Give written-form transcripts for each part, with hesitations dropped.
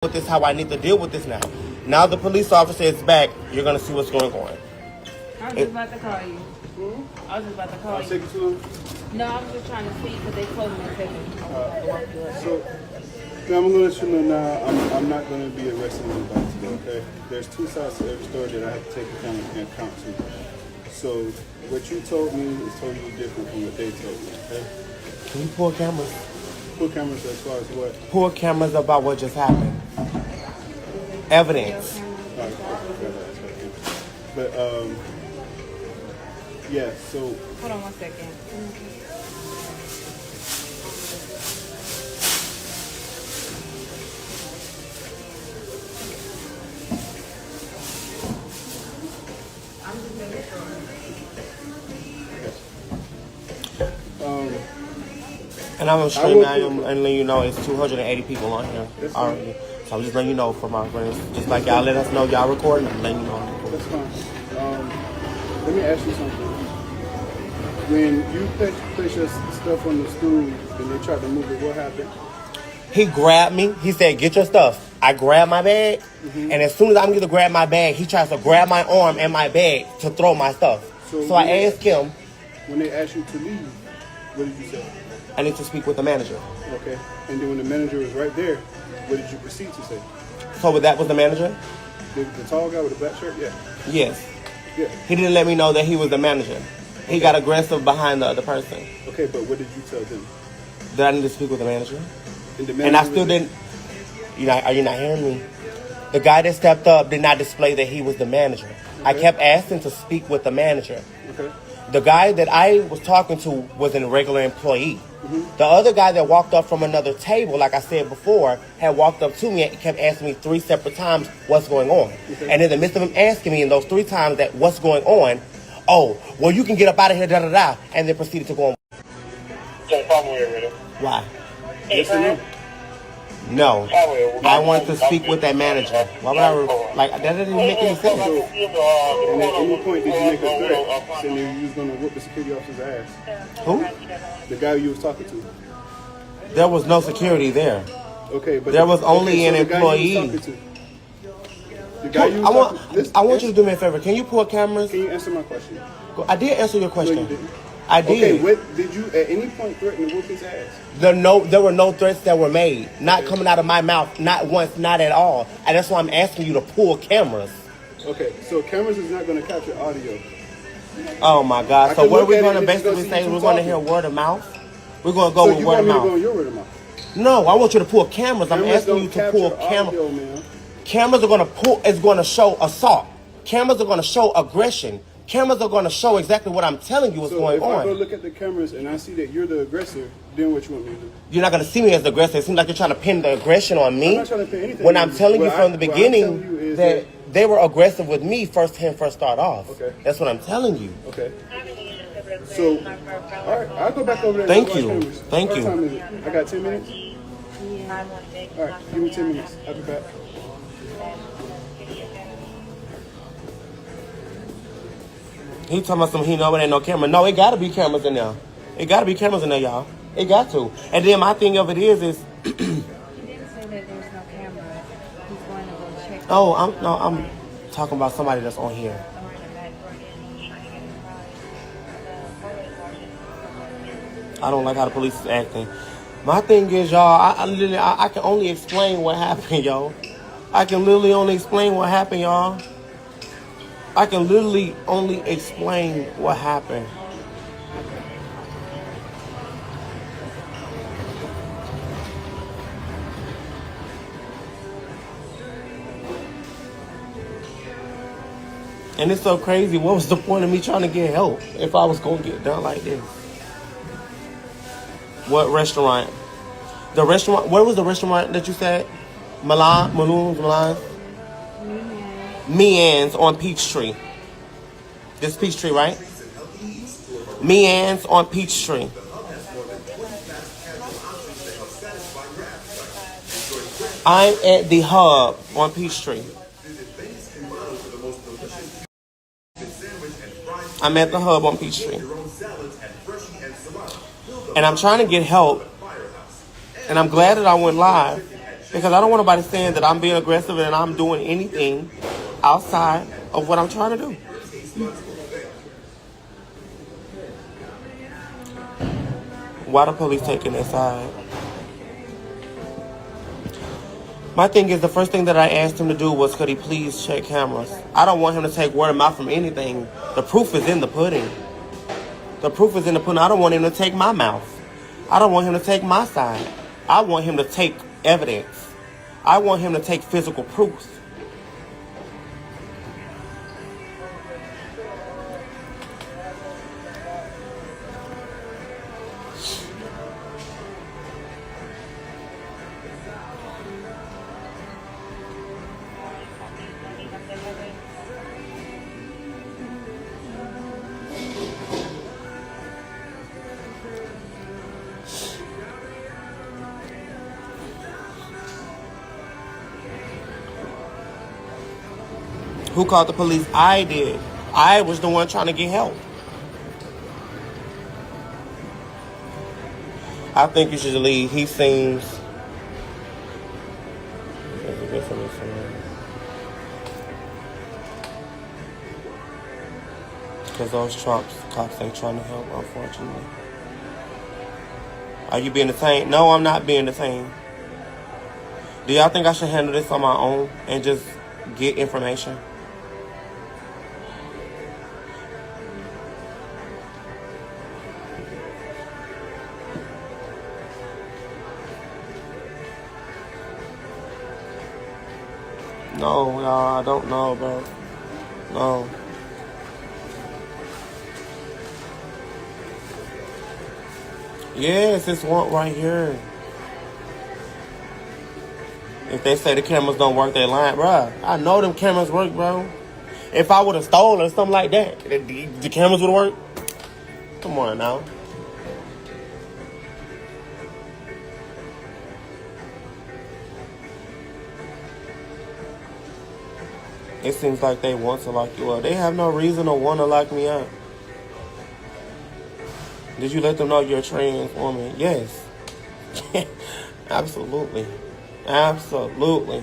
with this how I need to deal with this now. Now the police officer is back. You're gonna see what's going on. I was just about to call you. I was just about to call you. Take it to him. No, I was just trying to see because they told me to take it. So, now I'm gonna let you know now. I'm not gonna be arresting anybody today. Okay? There's two sides to every story that I have to take account to. So, what you told me is totally different from what they told me. Okay? Can you pull cameras? Pull cameras as far as what? Pull cameras about what just happened. Evidence. But yeah. So. Hold on one second. And I'm straight now and letting you know it's 280 people on here already. So I'm just letting you know for my friends. Just like y'all let us know y'all recording, I'm letting you know. That's fine. Let me ask you something. When you place your stuff on the stool and they tried to move it, what happened? He grabbed me. He said, "Get your stuff." I grabbed my bag, and as soon as I'm going to grab my bag, he tries to grab my arm and my bag to throw my stuff. So I asked him. When they asked you to leave, what did you say? I need to speak with the manager. Okay. And then when the manager was right there, what did you proceed to say? So that was the manager? The tall guy with the black shirt? Yeah. Yes. Yeah. He didn't let me know that he was the manager. He got aggressive behind the other person. Okay, but what did you tell them? That I need to speak with the manager? And I still didn't. Are you not hearing me? The guy that stepped up did not display that he was the manager. Okay. I kept asking to speak with the manager. Okay. The guy that I was talking to was a regular employee. Mm-hmm. The other guy that walked up from another table, like I said before, had walked up to me and kept asking me 3 separate times what's going on. Okay. And in the midst of him asking me in those 3 times that what's going on, oh, well, you can get up out of here, da-da-da, and then proceeded to go on. Why? Yes or no? No. I wanted to speak with that manager. Why would I, that didn't make any sense. So, and at any point did you make a threat saying that you was going to whoop the security officer's ass? Who? The guy you was talking to. There was no security there. Okay, but there was only an employee. The guy you was talking to. I want you to do me a favor. Can you pull cameras? Can you answer my question? I did answer your question. No, you didn't. I did. Okay, what did you at any point threaten to whoop his ass? There were no threats that were made. Not coming out of my mouth. Not once. Not at all. And that's why I'm asking you to pull cameras. Okay, so cameras is not going to capture audio. Oh my God! So what are we going to basically say? We're going to hear word of mouth. We're going to go with word of mouth. So you want me to go your word of mouth? No, I want you to pull cameras. I'm asking you to pull cameras. Cameras are going to pull. It's going to show assault. Cameras are going to show aggression. Cameras are going to show exactly what I'm telling you is going on. So if I go look at the cameras and I see that you're the aggressor, then what you want me to do? You're not going to see me as the aggressor. It seems like you're trying to pin the aggression on me. I'm not trying to pin anything. When I'm telling you from the beginning that they were aggressive with me first start off. Okay. That's what I'm telling you. Okay. So, all right, I'll go back over there. Thank you. Thank you. What time is it? I got 10 minutes? Yeah. All right, give me 10 minutes. I'll be back. He talking about he know it ain't no camera. No, it got to be cameras in there. It got to be cameras in there, y'all. It got to. And then my thing of it is. He didn't say that there's no camera. He's going to go check. Oh, I'm talking about somebody that's on here. I don't like how the police is acting. My thing is, y'all, I can only explain what happened, y'all. I can literally only explain what happened, y'all. I can literally only explain what happened. And it's so crazy. What was the point of me trying to get help if I was going to get done like this? What restaurant? The restaurant, where was the restaurant that you said? Milan's? Mian's on Peachtree. This Peachtree, right? Mian's on Peachtree. I'm at the Hub on Peachtree. I'm at the Hub on Peachtree. And I'm trying to get help. And I'm glad that I went live. Because I don't want nobody saying that I'm being aggressive and I'm doing anything outside of what I'm trying to do. Why the police taking their side? My thing is, the first thing that I asked him to do was, could he please check cameras? I don't want him to take word of mouth from anything. The proof is in the pudding. The proof is in the pudding. I don't want him to take my mouth. I don't want him to take my side. I want him to take evidence. I want him to take physical proof. Who called the police? I did. I was the one trying to get help. I think you should leave. He seems... Because those cops ain't trying to help, unfortunately. Are you being detained? No, I'm not being detained. Do y'all think I should handle this on my own and just get information? No, y'all, I don't know, bro. No. Yes, it's one right here. If they say the cameras don't work, they lying, bro. I know them cameras work, bro. If I would have stolen or something like that, the cameras would work. Come on now. It seems like they want to lock you up. They have no reason to want to lock me up. Did you let them know you're a trans woman? Yes. Absolutely. Absolutely.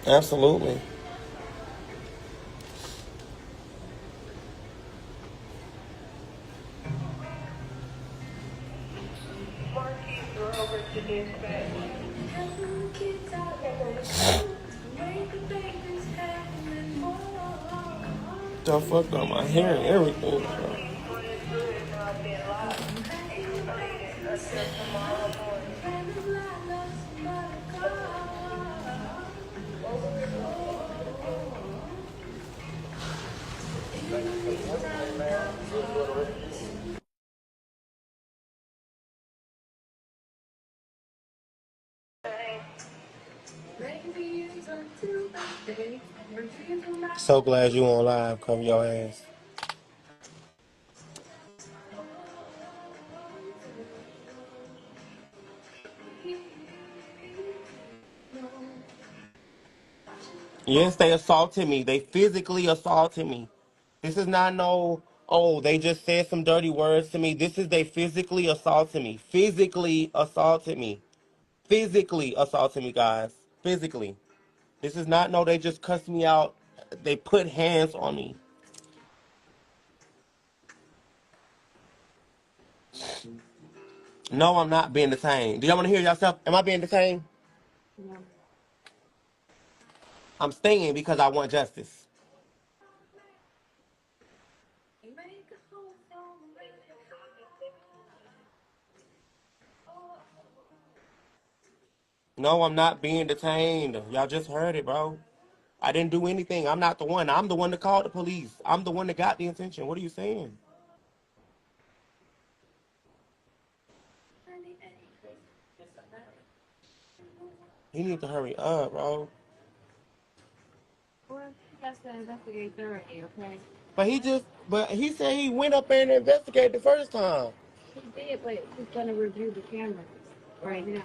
Absolutely. The fuck up my hair and everything, bro. So glad you on live. Cover your ass. Yes, they assaulted me. They physically assaulted me. This is not no, oh, they just said some dirty words to me. This is they physically assaulted me. Physically assaulted me. Physically assaulted me, guys. Physically. This is not no, they just cussed me out. They put hands on me. No, I'm not being detained. Do y'all want to hear yourself? Am I being detained? No. I'm staying because I want justice. No, I'm not being detained. Y'all just heard it, bro. I didn't do anything. I'm not the one. I'm the one that called the police. I'm the one that got the attention. What are you saying? He need to hurry up, bro. Well, he has to investigate thoroughly, okay? But he said he went up there and investigated the first time. He did, but he's going to review the cameras right now.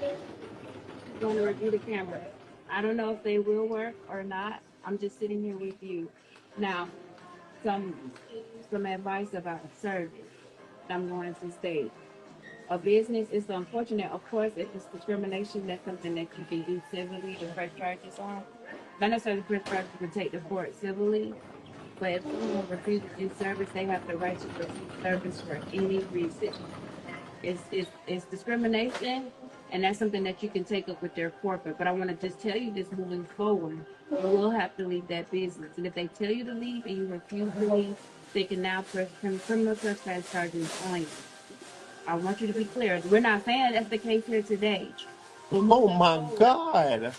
He's going to review the cameras. I don't know if they will work or not. I'm just sitting here with you. Now, some advice about service. I'm going to state. a business, it's unfortunate. Of course, if it's discrimination, that's something that you can do civilly to press charges on. Not necessarily press charges to take the court civilly, but if someone refuses to do service, they have the right to refuse service for any reason. It's discrimination, and that's something that you can take up with their corporate. But I want to just tell you this moving forward, you will have to leave that business. And if they tell you to leave and you refuse to leave, they can now press criminal trespass charges on you. I want you to be clear. We're not saying that's the case here today. Oh my God.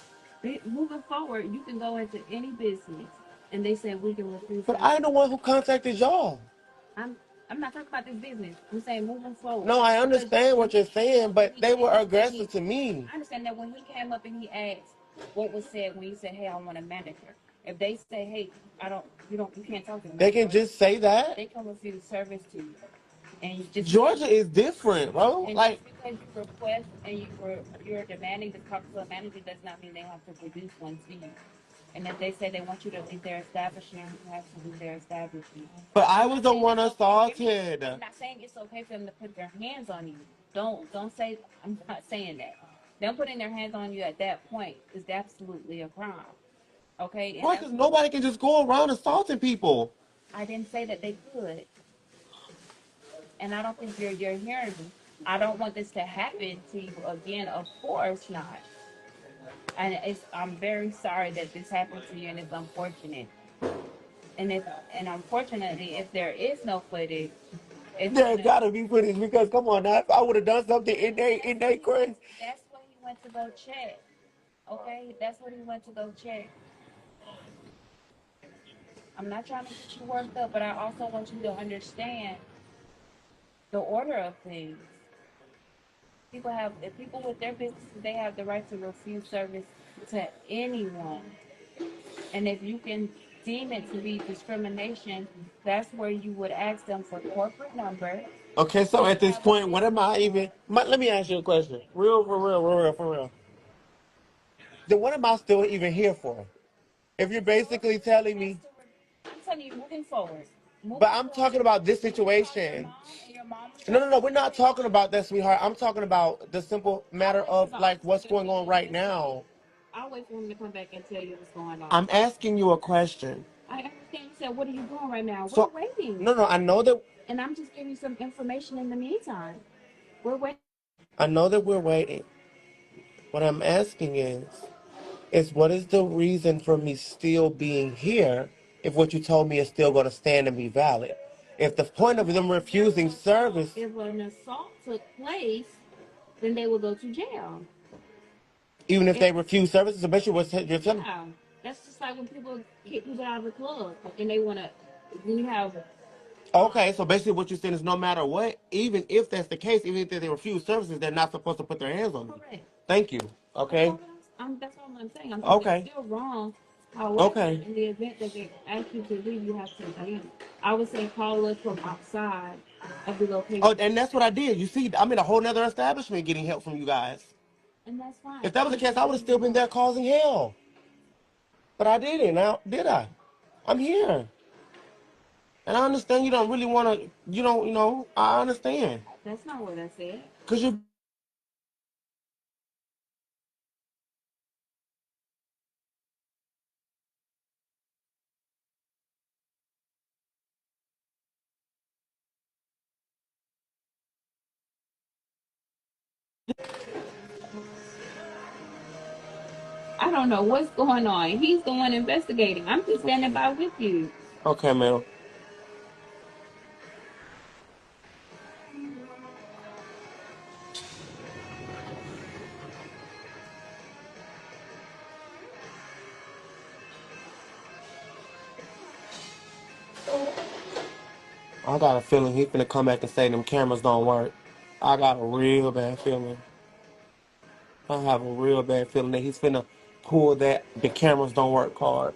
Moving forward, you can go into any business, and they say we can refuse. But I'm the one who contacted y'all. I'm I'm not talking about this business. I'm saying moving forward. No, I understand what you're saying, but they were I aggressive to me. understand that when he came up and he asked what was said when you said, "Hey, I want a manager." If they say, "Hey, you can't talk to me," They can just say that. they can refuse service to you. And you just Georgia is different, bro. and Like, just because you request and you're demanding to talk to a manager does not mean they have to produce one to you. And if they say they want you to leave their establishment, you have to leave their establishment. but I was the one I'm assaulted. not saying it's okay for them to put their hands on you. Don't say I'm not saying that. Them putting their hands on you at that point is absolutely a crime. Okay? And Why? Because nobody can just go around assaulting people. I didn't say that they could. And I don't think you're hearing me. I don't want this to happen to you again. Of course not. And I'm very sorry that this happened to you, and it's unfortunate. And unfortunately, if there is no footage, There gotta be footage because come on now, if I would have done something in they crazy. That's what he went to go check. Okay, that's what he went to go check. I'm not trying to get you worked up, but I also want you to understand the order of things. If people with their businesses, they have the right to refuse service to anyone. And if you can deem it to be discrimination, that's where you would ask them for corporate number. Okay, so at this point, what am I even? Let me ask you a question, real for real, for real. Then what am I still even here for? If you're basically telling me, I'm telling you, moving forward. but I'm talking about this situation. No, we're not talking about that, sweetheart. I'm talking about the simple matter of like what's going on right now. I'll wait for him to come back and tell you what's going on. I'm asking you a question. I understand you said, what are you doing right now? So, we're waiting. No, I know that. And I'm just giving you some information in the meantime. We're waiting. I know that we're waiting. What I'm asking is what is the reason for me still being here if what you told me is still going to stand and be valid? If the point of them refusing service... If an assault took place, then they will go to jail. Even if they refuse services, especially what you're telling me? Yeah. That's just like when people kick people out of the club and they want to, when you have... Okay, so basically what you're saying is no matter what, even if that's the case, even if they refuse services, they're not supposed to put their hands on you. Correct. Thank you. Okay? That's all I'm saying. I'm saying Okay. it's still wrong. However, in the event that they ask you to leave, you have to leave. I would say call us from outside of the location. Oh, and that's what I did. You see, I'm in a whole nother establishment getting help from you guys. And that's fine. If that was the case, I would have still been there causing hell. But I didn't. Now, did I? I'm here. And I understand you don't really want to, I understand. That's not what I said. Because you... I don't know what's going on. He's the one investigating. I'm just standing by with you. Okay, man. I got a feeling he's finna come back and say them cameras don't work. I got a real bad feeling. I have a real bad feeling that he's finna pull that the cameras don't work card.